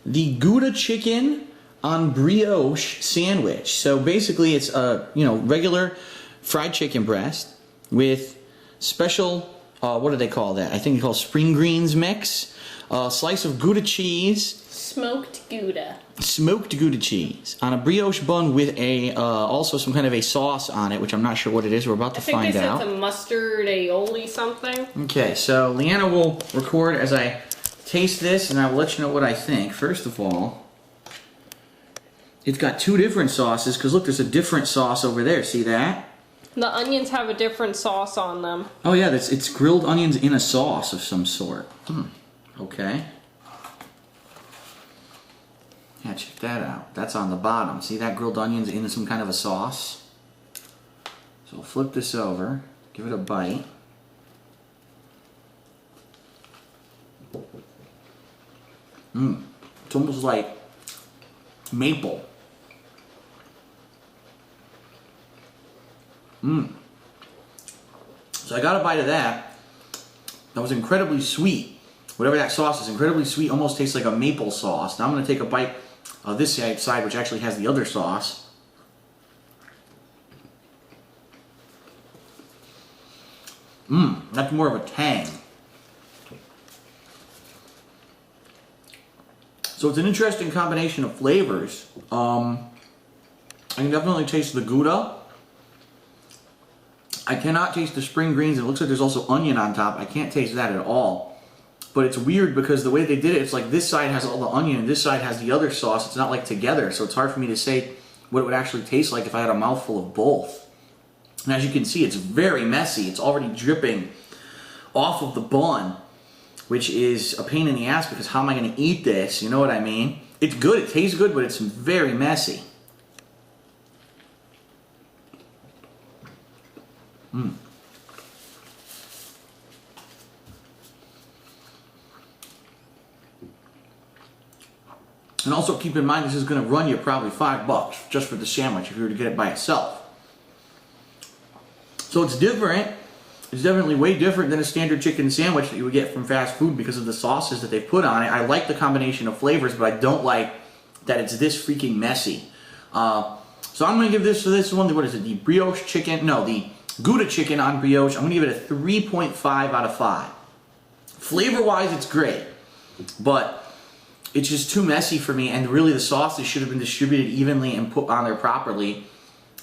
the Gouda Chicken on Brioche Sandwich. So basically it's a, regular fried chicken breast with special, what do they call that? I think they call spring greens mix, a slice of Gouda cheese. Smoked Gouda. Smoked Gouda cheese on a brioche bun with a also some kind of a sauce on it, which I'm not sure what it is. We're about to find out. I think they said it's a mustard aioli something. Okay, so Leanna will record as I taste this, and I will let you know what I think. First of all, it's got two different sauces, because look, there's a different sauce over there. See that? The onions have a different sauce on them. Oh yeah, it's grilled onions in a sauce of some sort. Okay. Yeah, check that out. That's on the bottom. See that grilled onions in some kind of a sauce? So we'll flip this over, give it a bite. It's almost like maple. So I got a bite of that. That was incredibly sweet. Whatever that sauce is, incredibly sweet, almost tastes like a maple sauce. Now I'm going to take a bite of this side, which actually has the other sauce. That's more of a tang. So it's an interesting combination of flavors. I can definitely taste the Gouda. I cannot taste the spring greens. It looks like there's also onion on top. I can't taste that at all. But it's weird because the way they did it, it's like this side has all the onion and this side has the other sauce. It's not like together, so it's hard for me to say what it would actually taste like if I had a mouthful of both. And as you can see, it's very messy. It's already dripping off of the bun, which is a pain in the ass because how am I going to eat this? You know what I mean? It's good. It tastes good, but it's very messy. And also keep in mind this is going to run you probably $5 just for the sandwich if you were to get it by itself. So it's different. It's definitely way different than a standard chicken sandwich that you would get from fast food because of the sauces that they put on it. I like the combination of flavors, but I don't like that it's this freaking messy. So I'm going to give this one, what is it, the brioche chicken, no, the Gouda chicken on brioche. I'm going to give it a 3.5 out of 5. Flavor-wise, it's great, but it's just too messy for me, and really the sauces should have been distributed evenly and put on there properly,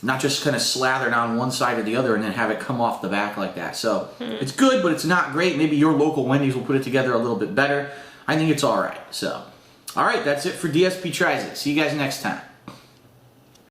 not just kind of slathered on one side or the other and then have it come off the back like that. So it's good, but it's not great. Maybe your local Wendy's will put it together a little bit better. I think it's all right. So, all right, that's it for DSP Tries It. See you guys next time.